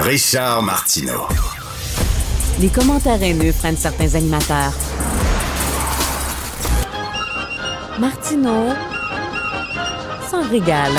Richard Martineau. Les commentaires haineux prennent certains animateurs. Martineau s'en régale.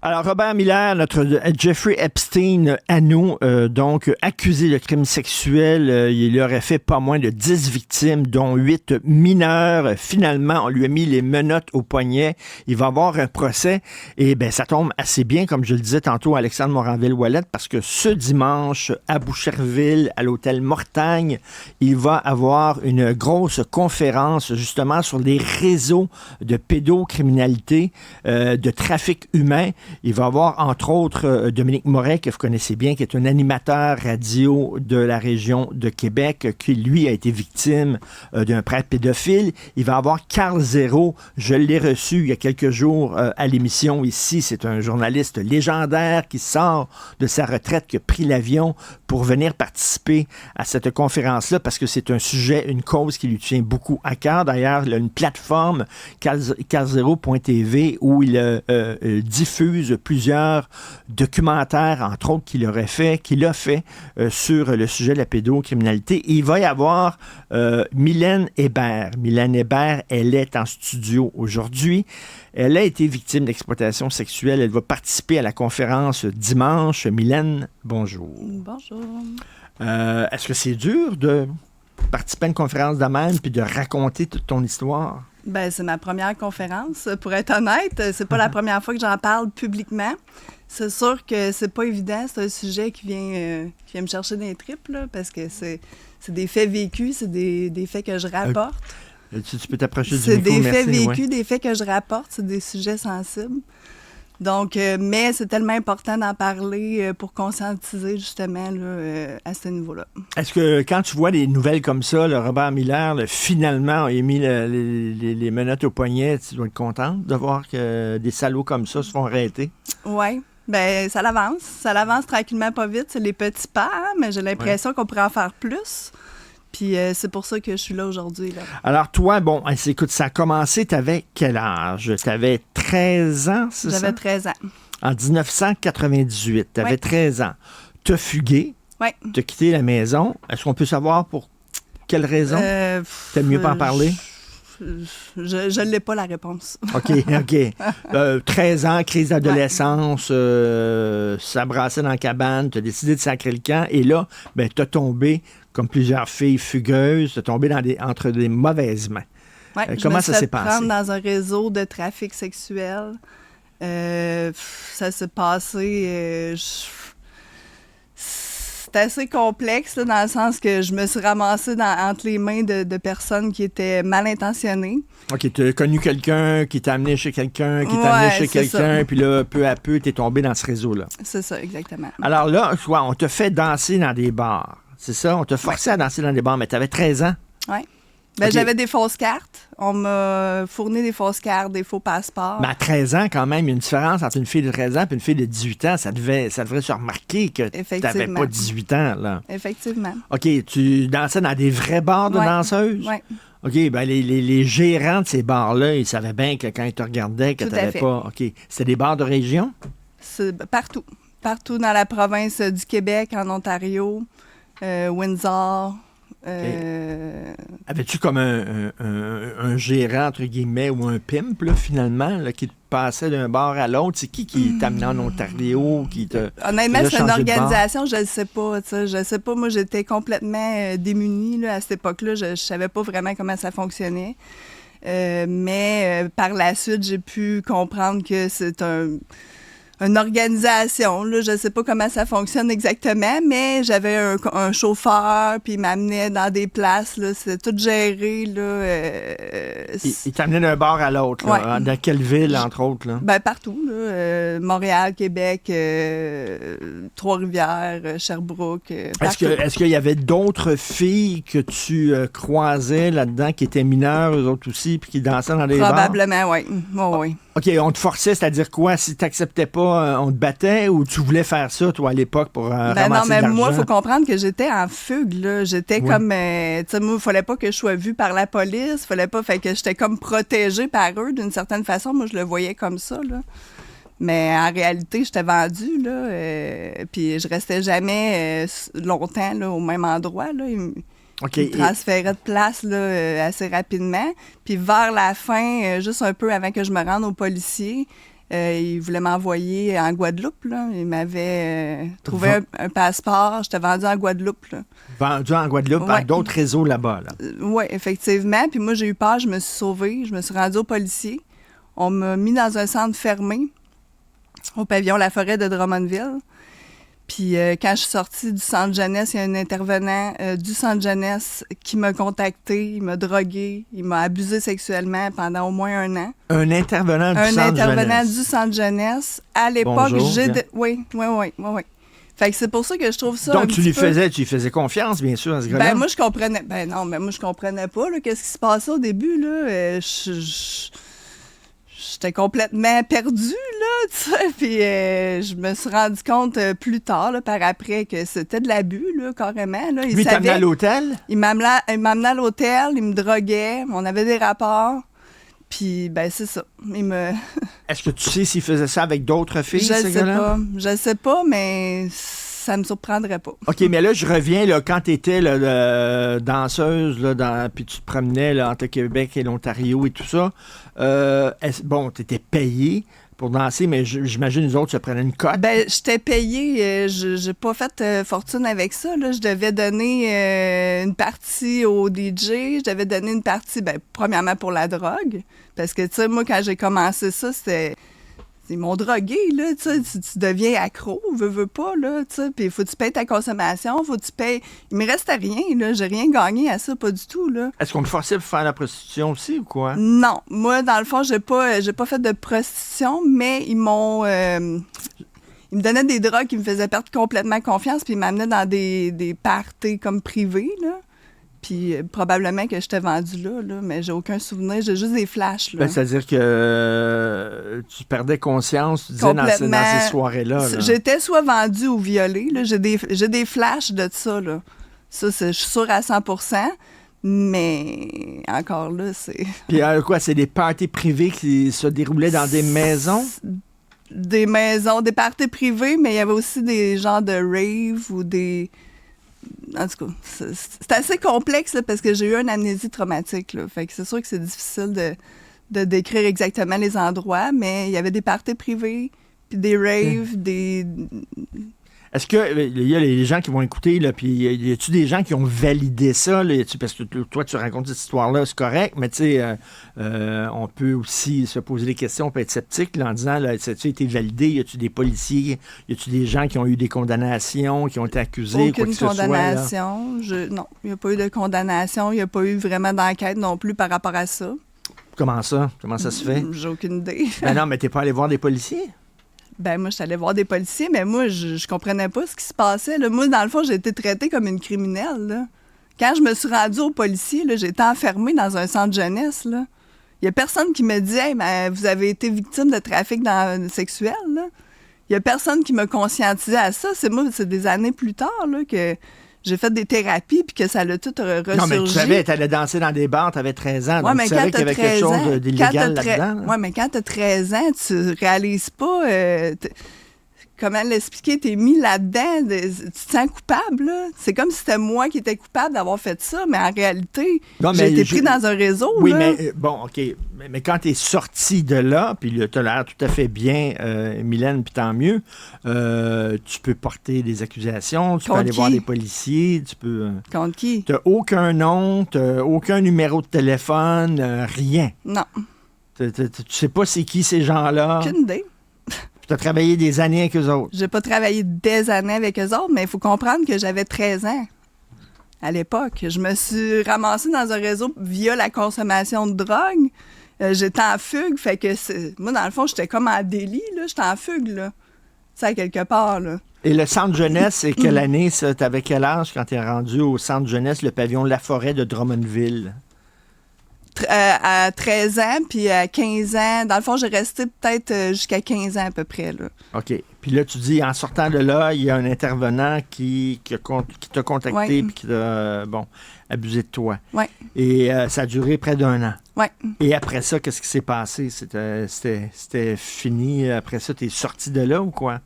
Alors, Robert Miller, notre Jeffrey Epstein à nous, donc accusé de crimes sexuels, il aurait fait pas moins de 10 victimes, dont 8 mineurs. Finalement, on lui a mis les menottes au poignet. Il va avoir un procès et ça tombe assez bien, comme je le disais tantôt à Alexandre Moranville-Ouellette, parce que ce dimanche, à Boucherville, à l'hôtel Mortagne, il va avoir une grosse conférence justement sur les réseaux de pédocriminalité, de trafic humain. Il va y avoir, entre autres, Dominique Moret, que vous connaissez bien, qui est un animateur radio de la région de Québec, qui, lui, a été victime d'un prêtre pédophile. Il va y avoir Carl Zéro. Je l'ai reçu il y a quelques jours à l'émission ici. C'est un journaliste légendaire qui sort de sa retraite, qui a pris l'avion pour venir participer à cette conférence-là, parce que c'est un sujet, une cause qui lui tient beaucoup à cœur. D'ailleurs, il a une plateforme, carlzero.tv, où il diffuse plusieurs documentaires, entre autres, qu'il a fait sur le sujet de la pédocriminalité. Et il va y avoir Mylène Hébert. Mylène Hébert, elle est en studio aujourd'hui. Elle a été victime d'exploitation sexuelle. Elle va participer à la conférence dimanche. Mylène, bonjour. Bonjour. Est-ce que c'est dur de participer à une conférence de même puis de raconter toute ton histoire? C'est ma première conférence, pour être honnête. C'est pas la première fois que j'en parle publiquement. C'est sûr que c'est pas évident. C'est un sujet qui vient me chercher dans les tripes, là, parce que c'est des faits vécus, c'est des faits que je rapporte. Tu peux t'approcher du c'est micro, des merci, faits vécus, ouais. des faits que je rapporte, c'est des sujets sensibles. Donc, mais c'est tellement important d'en parler pour conscientiser justement là, à ce niveau-là. Est-ce que quand tu vois des nouvelles comme ça, le Robert Miller, finalement, a mis les menottes au poignet, tu dois être contente de voir que des salauds comme ça se font arrêter? Oui. Ça l'avance. Ça l'avance tranquillement, pas vite. C'est les petits pas, hein, mais j'ai l'impression qu'on pourrait en faire plus. Puis c'est pour ça que je suis là aujourd'hui. Là. Alors toi, écoute, ça a commencé, tu avais quel âge? Tu avais 13 ans, c'est ça? J'avais 13 ans. En 1998, tu avais 13 ans. Tu as fugué, tu as quitté la maison. Est-ce qu'on peut savoir pour quelle raison? T'aimes mieux pas en parler? Je n'ai pas la réponse. OK. 13 ans, crise d'adolescence, ça brassait dans la cabane, tu as décidé de sacrer le camp, et là, tu as tombé, comme plusieurs filles fugueuses, tu as tombé entre des mauvaises mains. Comment ça s'est passé? Je me suis fait prendre dans un réseau de trafic sexuel. Ça s'est passé... C'est assez complexe, là, dans le sens que je me suis ramassée entre les mains de personnes qui étaient mal intentionnées. OK, tu as connu quelqu'un qui t'a amené chez quelqu'un, qui t'a amené chez quelqu'un, puis là, peu à peu, tu es tombé dans ce réseau-là. C'est ça, exactement. Alors là, on t'a fait danser dans des bars, c'est ça? On t'a forcé à danser dans des bars, mais tu avais 13 ans? Oui. Okay. J'avais des fausses cartes. On m'a fourni des fausses cartes, des faux passeports. Mais à 13 ans, quand même, il y a une différence entre une fille de 13 ans et une fille de 18 ans. Ça devrait se remarquer que tu n'avais pas 18 ans, là. Effectivement. OK, tu dansais dans des vrais bars de danseuses? Oui. OK, les gérants de ces bars-là, ils savaient bien que quand ils te regardaient, que tu n'avais pas... OK, c'était des bars de région? C'est partout. Partout dans la province du Québec, en Ontario, Windsor... Avais-tu comme un gérant, entre guillemets, ou un pimp, là, finalement, là, qui te passait d'un bar à l'autre? C'est qui t'amenait en Ontario? Honnêtement, c'est une organisation, je ne sais pas. Je ne sais pas, moi, j'étais complètement démunie là, à cette époque-là. Je ne savais pas vraiment comment ça fonctionnait. Mais par la suite, j'ai pu comprendre que c'est une organisation. Là, je ne sais pas comment ça fonctionne exactement, mais j'avais un chauffeur, puis il m'amenait dans des places. Là, c'était tout géré. Là, il t'amenait d'un bar à l'autre. Là, dans quelle ville, entre autres? Là? Partout. Là, Montréal, Québec, Trois-Rivières, Sherbrooke. Est-ce qu'il y avait d'autres filles que tu croisais là-dedans qui étaient mineures, eux autres aussi, puis qui dansaient dans des bars? Probablement, oui. Oui. OK, on te forçait, c'est-à-dire quoi? Si tu n'acceptais pas, on te battait, ou tu voulais faire ça, toi, à l'époque, pour ramasser non, mais de l'argent? moi, il faut comprendre que j'étais en fugue, là. J'étais comme... tu sais, moi, il fallait pas que je sois vue par la police, fallait pas... Fait que j'étais comme protégée par eux, d'une certaine façon. Moi, je le voyais comme ça, là. Mais en réalité, j'étais vendue, là, puis je restais jamais longtemps là, au même endroit. Là. Il me transférait de place là, assez rapidement. Puis vers la fin, juste un peu avant que je me rende aux policiers, il voulait m'envoyer en Guadeloupe. Là. Il m'avait trouvé un passeport. J'étais vendue en Guadeloupe. Là. Vendue en Guadeloupe à d'autres réseaux là-bas. Là. Oui, effectivement. Puis moi, j'ai eu peur. Je me suis sauvée. Je me suis rendue aux policiers. On m'a mis dans un centre fermé au pavillon La Forêt de Drummondville. Puis quand je suis sortie du centre jeunesse, il y a un intervenant du centre jeunesse qui m'a contacté, il m'a drogué, il m'a abusé sexuellement pendant au moins 1 an. Un intervenant du centre jeunesse. À l'époque, Oui. Fait que c'est pour ça que je trouve ça. Donc, tu lui faisais confiance, bien sûr, à ce gars-là? Ben, moi, je comprenais. Ben, non, mais moi, je comprenais pas, là, qu'est-ce qui se passait au début, là. J'étais complètement perdue, là, tu sais. Puis je me suis rendu compte plus tard, là, par après, que c'était de l'abus, là, carrément. Là. Lui, t'amenait à l'hôtel? Il m'amenait à l'hôtel, il me droguait, on avait des rapports. Puis, ben, c'est ça. Est-ce que tu sais s'il faisait ça avec d'autres filles, ce gars-là? Je sais pas, mais ça me surprendrait pas. OK, mais là, je reviens, là, quand tu étais danseuse, là, puis tu te promenais là, entre Québec et l'Ontario et tout ça. Bon, tu étais payée pour danser, mais j'imagine les autres se prenaient une cote. Ben, j'étais payée. J'ai pas fait fortune avec ça. Là. Je devais donner une partie au DJ. Je devais donner une partie, ben, premièrement pour la drogue. Parce que, tu sais, moi, quand j'ai commencé ça, ils m'ont drogué, là, tu sais, tu deviens accro, veux pas, là, tu sais, puis faut que tu payes ta consommation, faut que tu payes... Il me restait rien, là, j'ai rien gagné à ça, pas du tout, là. Est-ce qu'on te forçait pour faire la prostitution aussi, ou quoi? Non, moi, dans le fond, j'ai pas fait de prostitution, mais ils m'ont... ils me donnaient des drogues qui me faisaient perdre complètement confiance, puis ils m'amenaient dans des parties comme privées, là. Puis probablement que j'étais vendue là, mais j'ai aucun souvenir. J'ai juste des flashs. Là. Ben, c'est-à-dire que tu perdais conscience, tu disais, dans ces soirées-là. Là. J'étais soit vendue ou violée. Là. J'ai des flashs de ça. Là. Ça, je suis sûre à 100%. Mais encore là, c'est... Puis quoi, c'est des parties privées qui se déroulaient dans des maisons? Des maisons, des parties privées, mais il y avait aussi des genres de rave ou des... En tout cas, c'est assez complexe là, parce que j'ai eu une amnésie traumatique. Là. Fait que c'est sûr que c'est difficile de décrire exactement les endroits, mais il y avait des parties privées, puis des raves, des... Est-ce qu'il y a les gens qui vont écouter, là, puis y a-tu des gens qui ont validé ça? Là, parce que toi, tu racontes cette histoire-là, c'est correct, mais tu sais, on peut aussi se poser des questions, on peut être sceptique là, en disant, là, ça-tu été validé? Y a-tu des policiers? Y a-tu des gens qui ont eu des condamnations, qui ont été accusés? Aucune condamnation. Non, il n'y a pas eu de condamnation. Il n'y a pas eu vraiment d'enquête non plus par rapport à ça. Comment ça? Comment ça se fait? J'ai aucune idée. Ben non, mais t'es pas allé voir des policiers? Ben moi, je suis allée voir des policiers, mais moi, je comprenais pas ce qui se passait. Là. Moi, dans le fond, j'ai été traitée comme une criminelle. Là. Quand je me suis rendue aux policiers, j'ai été enfermée dans un centre jeunesse. Il y a personne qui me dit « Hey, mais vous avez été victime de trafic sexuel. » Il y a personne qui m'a conscientisé à ça. C'est des années plus tard là, que j'ai fait des thérapies puis que ça l'a tout ressurgi. Non, mais tu savais, tu allais danser dans des bars, tu avais 13 ans, donc tu savais qu'il y avait quelque chose d'illégal là-dedans. Oui, mais quand tu as 13 ans, tu réalises pas... comment l'expliquer? T'es mis là-dedans, tu te sens coupable, là. C'est comme si c'était moi qui étais coupable d'avoir fait ça, mais en réalité, j'ai été pris dans un réseau, oui, là. mais bon, OK. Mais quand t'es sorti de là, puis t'as l'air tout à fait bien, Mylène, puis tant mieux, tu peux porter des accusations, tu peux aller voir des policiers, tu peux... Contre qui? T'as aucun nom, t'as aucun numéro de téléphone, rien. Non. Tu sais pas c'est qui ces gens-là. Aucune idée. Tu as travaillé des années avec eux autres. J'ai pas travaillé des années avec eux autres, mais il faut comprendre que j'avais 13 ans à l'époque. Je me suis ramassée dans un réseau via la consommation de drogue. J'étais en fugue, fait que moi, dans le fond, j'étais comme en délit, là. J'étais en fugue, là. Ça, quelque part, là. Et le centre jeunesse, c'est quelle année, ça? T'avais quel âge quand t'es rendu au centre jeunesse, le pavillon La Forêt de Drummondville? À 13 ans, puis à 15 ans. Dans le fond, j'ai resté peut-être jusqu'à 15 ans à peu près, là. OK. Puis là, tu dis, en sortant de là, il y a un intervenant qui t'a contacté puis qui t'a, abusé de toi. Oui. Et ça a duré près d'1 an. Oui. Et après ça, qu'est-ce qui s'est passé? C'était fini. Après ça, t'es sorti de là ou quoi?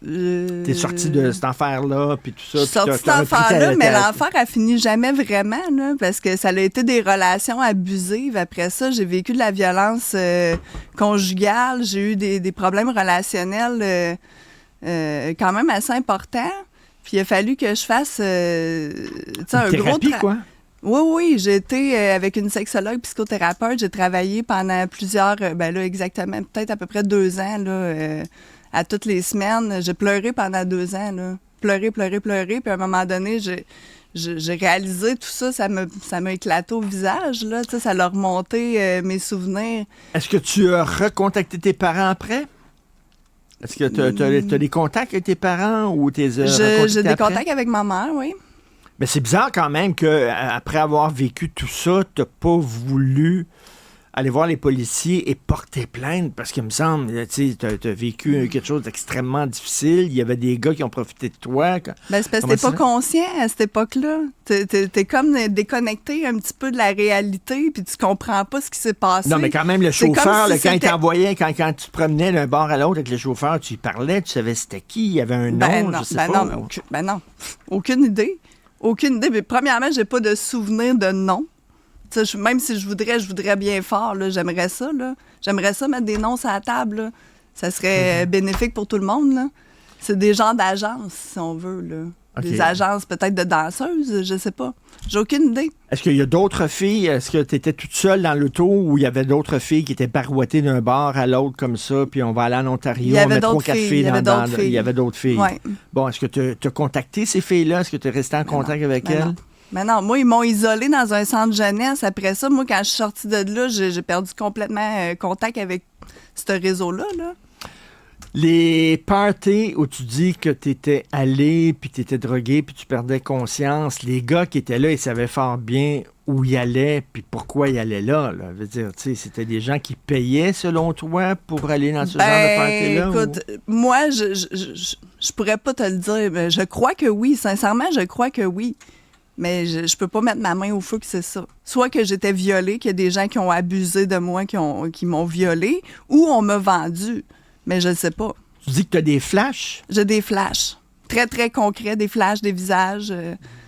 T'es sorti de cette affaire-là, puis tout ça. Je suis sortie de cette affaire-là, mais l'affaire a fini jamais vraiment, là, parce que ça a été des relations abusives. Après ça, j'ai vécu de la violence conjugale. J'ai eu des problèmes relationnels quand même assez importants. Puis il a fallu que je fasse un thérapie, gros... quoi? Oui, j'ai été avec une sexologue psychothérapeute. J'ai travaillé pendant plusieurs... exactement, peut-être à peu près 2 ans, là... à toutes les semaines. J'ai pleuré pendant 2 ans, là. Pleuré. Puis à un moment donné, j'ai réalisé tout ça, ça m'a éclaté au visage, là. Tu sais, ça a remonté mes souvenirs. Est-ce que tu as recontacté tes parents après? Est-ce que tu as des contacts avec tes parents ou tes j'ai des contacts avec ma mère, oui. Mais c'est bizarre quand même qu'après avoir vécu tout ça, tu n'as pas voulu aller voir les policiers et porter plainte, parce qu'il me semble, tu as vécu quelque chose d'extrêmement difficile. Il y avait des gars qui ont profité de toi. C'est parce que t'es pas conscient à cette époque-là. T'es comme déconnecté un petit peu de la réalité, puis tu comprends pas ce qui s'est passé. Non, mais quand même, le chauffeur, quand il t'envoyait, quand tu te promenais d'un bord à l'autre avec le chauffeur, tu y parlais, tu savais c'était qui, il y avait un nom, je sais pas. Non, aucune idée. Aucune idée. Mais premièrement, j'ai pas de souvenir de nom. Même si je voudrais bien fort, là, j'aimerais ça. Là. J'aimerais ça mettre des noms sur la table. Là. Ça serait bénéfique pour tout le monde. Là. C'est des gens d'agence, si on veut. Là. Okay. Des agences peut-être de danseuses, je sais pas. J'ai aucune idée. Est-ce qu'il y a d'autres filles? Est-ce que tu étais toute seule dans l'auto ou il y avait d'autres filles qui étaient barouettées d'un bar à l'autre comme ça, puis on va aller en Ontario, on met 3-4 filles Il y avait d'autres filles. Ouais. Bon, est-ce que tu as contacté ces filles-là? Est-ce que tu es resté en contact avec elles? Non. Mais non, moi, ils m'ont isolée dans un centre jeunesse. Après ça, moi, quand je suis sortie de là, j'ai perdu complètement contact avec ce réseau-là. Là. Les parties où tu dis que tu étais allé, puis tu étais drogué, puis tu perdais conscience, les gars qui étaient là, ils savaient fort bien où ils allaient, puis pourquoi ils allaient là. Je veux dire, tu sais, c'était des gens qui payaient, selon toi, pour aller dans ce genre de party-là? Écoute, moi, je pourrais pas te le dire, mais je crois que oui. Sincèrement, je crois que oui. Mais je peux pas mettre ma main au feu que c'est ça. Soit que j'étais violée, qu'il y a des gens qui ont abusé de moi, qui m'ont violée, ou on m'a vendue. Mais je ne sais pas. Tu dis que tu as des flashs? J'ai des flashs. Très, très concrets, des flashs, des visages.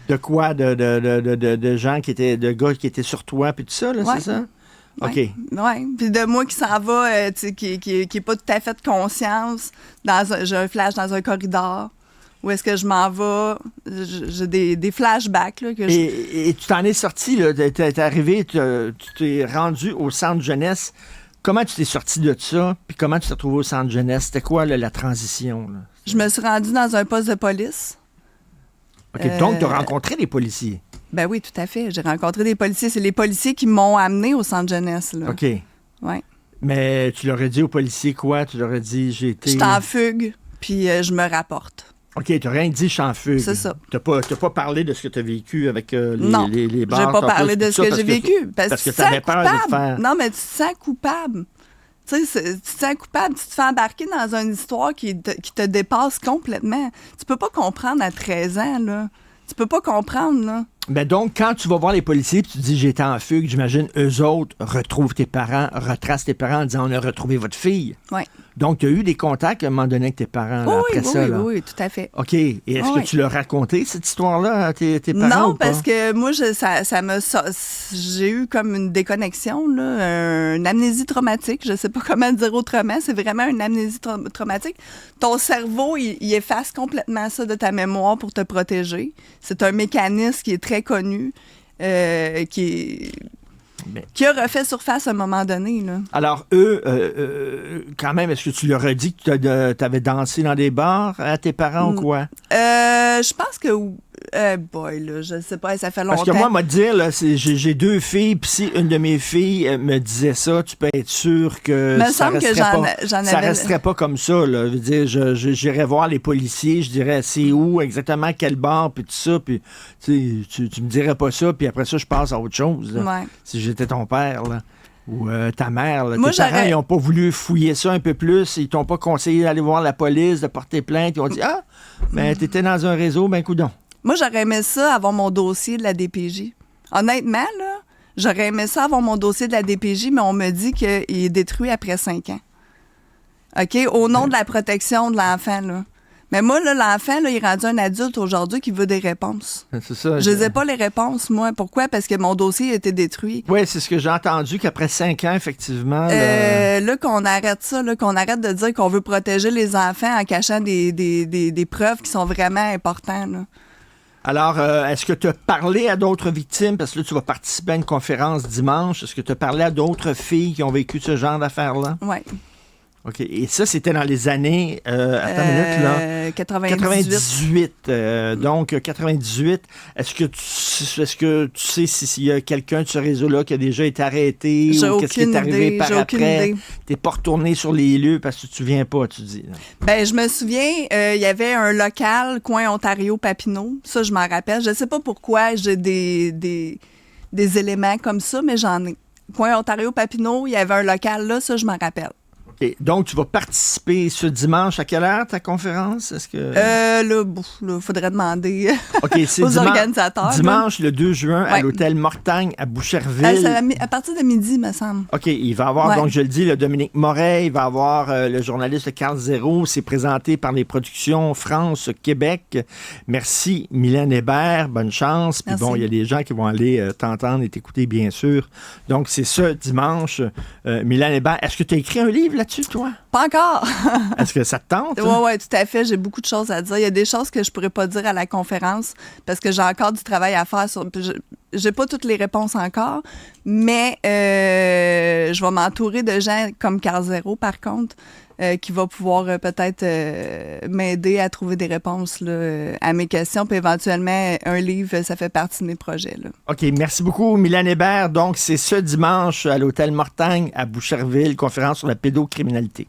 De quoi? De gens qui étaient... de gars qui étaient sur toi, puis tout ça, là, ouais. C'est ça? Ouais. OK. Oui. Puis de moi qui s'en va, qui n'est pas tout à fait de conscience. J'ai un flash dans un corridor. Où est-ce que je m'en vais? J'ai des flashbacks. Là, et tu t'en es sorti, là. T'es arrivé, tu t'es rendu au centre jeunesse. Comment tu t'es sorti de ça? Puis comment tu t'es retrouvé au centre jeunesse? C'était quoi la transition? Là? Je me suis rendue dans un poste de police. OK, donc tu as rencontré des policiers? Ben oui, tout à fait. J'ai rencontré des policiers. C'est les policiers qui m'ont amené au centre jeunesse. Là. OK. Oui. Mais tu leur as dit aux policiers quoi? Tu leur as dit, j'ai été... J'étais en fugue, puis je me rapporte. OK, tu n'as rien dit, je suis en fugue. C'est ça. Tu n'as pas parlé de ce que tu as vécu avec les bars. Non, je n'ai pas parlé de ce que j'ai vécu. Parce que tu avais peur de te faire... Non, mais tu te sens coupable. Tu sais, tu te sens coupable. Tu te fais embarquer dans une histoire qui te dépasse complètement. Tu peux pas comprendre à 13 ans, là. Tu peux pas comprendre, là. Ben donc, quand tu vas voir les policiers et tu dis « j'étais en fugue », j'imagine eux autres retrouvent tes parents, retracent tes parents en disant « on a retrouvé votre fille ». Oui. Donc, tu as eu des contacts à un moment donné avec tes parents là, après ça? Là. Oui, tout à fait. OK. Et est-ce que tu leur as raconté cette histoire-là à tes parents? Non, parce que moi, j'ai eu comme une déconnexion, là, une amnésie traumatique. Je ne sais pas comment le dire autrement. C'est vraiment une amnésie traumatique. Ton cerveau, il efface complètement ça de ta mémoire pour te protéger. C'est un mécanisme qui est très connu, qui a refait surface à un moment donné. Là. Alors, eux, quand même, est-ce que tu leur as dit que tu avais dansé dans des bars à tes parents ou quoi? Je pense que boy, là, je sais pas, ça fait longtemps. Parce que moi, m'a dire, là, j'ai 2 filles, puis si une de mes filles me disait ça, tu peux être sûr que ça resterait pas comme ça. Là. Je veux dire, j'irais voir les policiers, je dirais c'est où, exactement quel bar, puis tout ça, puis tu me dirais pas ça, puis après ça, je passe à autre chose. Ouais. Si j'étais ton père, là. Ou ta mère. Là. Tes parents, ils n'ont pas voulu fouiller ça un peu plus. Ils t'ont pas conseillé d'aller voir la police, de porter plainte. Ils ont dit, t'étais dans un réseau, coudonc. Moi, j'aurais aimé ça avoir mon dossier de la DPJ. Honnêtement, là, j'aurais aimé ça avoir mon dossier de la DPJ, mais on me dit qu'il est détruit après 5 ans. OK? Au nom de la protection de l'enfant, là. Mais moi, là, l'enfant, là, il est rendu un adulte aujourd'hui qui veut des réponses. C'est ça. Je n'ai pas les réponses, moi. Pourquoi? Parce que mon dossier a été détruit. Oui, c'est ce que j'ai entendu, qu'après 5 ans, effectivement... Là, qu'on arrête ça, là, qu'on arrête de dire qu'on veut protéger les enfants en cachant des preuves qui sont vraiment importantes, là. Alors, est-ce que tu as parlé à d'autres victimes? Parce que là, tu vas participer à une conférence dimanche. Est-ce que tu as parlé à d'autres filles qui ont vécu ce genre d'affaires-là? Oui. OK. Et ça, c'était dans les années... attends une minute, là. 98. Donc, 98. Est-ce que tu sais s'il y a quelqu'un de ce réseau-là qui a déjà été arrêté ou qu'est-ce qui est arrivé par après? T'es pas retourné sur les lieux parce que tu te souviens pas, tu dis. Là. Ben, je me souviens, il y avait un local, coin Ontario-Papineau. Ça, je m'en rappelle. Je sais pas pourquoi j'ai des éléments comme ça, mais j'en ai. Coin Ontario-Papineau, il y avait un local là, ça, je m'en rappelle. Okay. Donc, tu vas participer ce dimanche. À quelle heure, ta conférence? Est-ce que... Là, faudrait demander aux organisateurs. Dimanche, le 2 juin, à l'hôtel Mortagne, à Boucherville. À partir de midi, me semble. OK, il va y avoir, donc je le dis, le Dominique Moret, il va y avoir le journaliste Carl Zéro. C'est présenté par les productions France-Québec. Merci, Mylène Hébert. Bonne chance. Puis bon, il y a des gens qui vont aller t'entendre et t'écouter, bien sûr. Donc, c'est ce dimanche. Mylène Hébert, est-ce que tu as écrit un livre là-dessus, toi? Pas encore. Est-ce que ça te tente? Oui, tout à fait. J'ai beaucoup de choses à dire. Il y a des choses que je pourrais pas dire à la conférence parce que j'ai encore du travail à faire. J'ai pas toutes les réponses encore, mais je vais m'entourer de gens comme Carl Zéro, par contre, qui va pouvoir peut-être m'aider à trouver des réponses là, à mes questions. Puis éventuellement, un livre, ça fait partie de mes projets. Là. OK, merci beaucoup, Mylène Hébert. Donc, c'est ce dimanche à l'hôtel Mortagne à Boucherville, conférence sur la pédocriminalité.